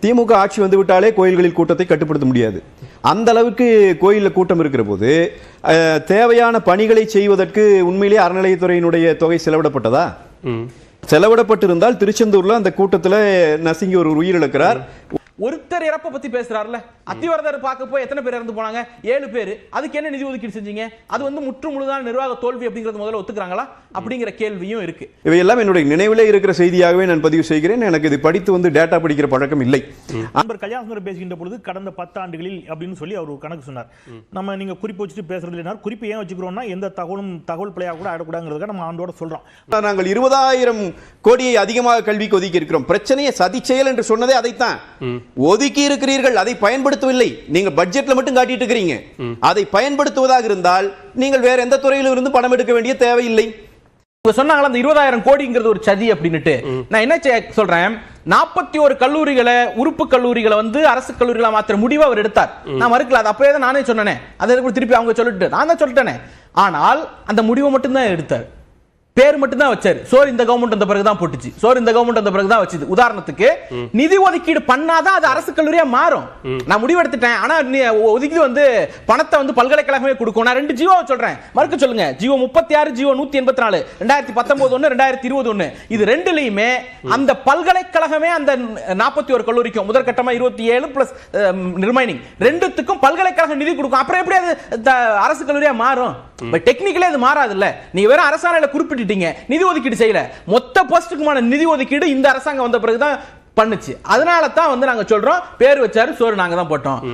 திமுக ஆட்சி வந்து விட்டாலே கோயில்களில் கூட்டத்தை கட்டுப்படுத்த முடியாது. அந்த அளவுக்கு கோயிலில் கூட்டம் இருக்கிற போது தேவையான பணிகளை செய்வதற்கு உண்மையிலேயே அறநிலையத்துறையினுடைய தொகை செலவிடப்பட்டதா? செலவிடப்பட்டிருந்தால் திருச்செந்தூர்ல அந்த கூட்டத்தில் நசுங்கி ஒரு உயிரிழக்கிறார். ஒருத்தர் இறப்ப பத்தி பேசுறாருல, அத்திவரதர் பார்க்க போய் எத்தனை பேர் இறந்து போனாங்க? 7 பேர். அதுக்கு என்ன நிதி ஒதுக்கீடு செஞ்சீங்க? அது வந்து முற்று முழுதான நிர்வாக தோல்வி அப்படிங்கிறது முதல்ல ஒத்துக்கிறாங்களா அப்படிங்கிற கேள்வியும் இருக்கு. இவையெல்லாம் என்னுடைய நினைவிலே இருக்கிற செய்தியாகவே நான் பதிவு செய்கிறேன். எனக்கு இது படித்து வந்து டேட்டா படிக்கிற பழக்கம் இல்லை. நண்பர் கல்யாணசுந்தரம் பேசுகின்ற பொழுது கடந்த 10 ஆண்டுகளில் அப்படின்னு சொல்லி அவர் கணக்கு சொன்னார். நம்ம நீங்க குறிப்பு வச்சுட்டு பேசுறது இல்லைனா குறிப்பு ஏன் வச்சுக்கிறோம்னா எந்த தகவல் பிழையா கூட ஆடக்கூடாதுங்கிறதுக்காக நம்ம ஆண்டோட சொல்றோம். நாங்கள் 20,000 கோடியை அதிகமாக கல்விக்கு ஒதுக்கி இருக்கிறோம். பிரச்சனையை சதி செயல் என்று சொன்னதே அதைத்தான். ஒதுக்கி இருக்கிறீர்கள், அதை பயன்படுத்தவில்லை. நீங்கள் பட்ஜெட்ல மட்டும் காட்டிட்டு இருக்கிறீங்க. அதை பயன்படுத்துவதாக இருந்தால் நீங்கள் வேற எந்த துறையிலும் இருந்து பணம் எடுக்க வேண்டிய தேவையில்லை. சொன்னாங்களா அந்த 20,000 கோடிங்கிறது ஒரு சதி அப்படின்னுட்டு. நான் என்ன சொல்றேன், 41 கல்லூரிகளை உறுப்பு கல்லூரிகளை வந்து அரசு கல்லூரிகளை மாத்திர முடிவை அவர் எடுத்தார். நான் மறுக்கல, அது அப்பவே தான் நானே சொன்னேன். அதை திருப்பி அவங்க சொல்லிட்டு நான் தான் சொல்லிட்டேனே. ஆனால் அந்த முடிவை மட்டும் தான் எடுத்தார், பேர் மட்டும் தான் வச்சாரு. சோறு இந்த கவர்மெண்ட் அந்த பிறகு தான் போட்டுச்சு, சோறு இந்த கவர்மெண்ட் அந்த பிறகு தான் வச்சுது. உதாரணத்துக்கு நிதி ஒதுக்கீடு பண்ணாதான் அது அரசு கல்லூரியா மாறும். நான் முடிவெடுத்துட்டேன், ஆனா ஒதுக்கீடு வந்து பணத்தை வந்து பல்கலைக்கழகமே கொடுக்கும். நான் 2 ஜியோ சொல்றேன், மறுக்க சொல்லுங்க. ஜியோ 36, ஜியோ 184, 2019 ஒன்னு, 2020 ஒன்னு. இது ரெண்டுலயுமே அந்த பல்கலைக்கழகமே அந்த 41 கல்லூரிக்கும் முதற்கட்டமா 27 பிளஸ் ரிமைனிங் ரெண்டுத்துக்கும் பல்கலைக்கழக நிதி கொடுக்கும். அப்புறம் எப்படி அது அரசு கல்லூரியா மாறும்? டெக்னிக்கலே அது மாறாது இல்ல. நீங்க வேற அரசாணையில குறிப்பிட்டு நிதி ஒதுக்கீடு செய்யல, மொத்த போஸ்டுக்குமான நிதி ஒதுக்கீடு இந்த அரசாங்கம் வந்த பிறகுதான் பண்ணுச்சு. அதனால தான் வந்து நாங்க சொல்றோம், பேர் வச்சாரு, சோறு நாங்க தான் போட்டோம்.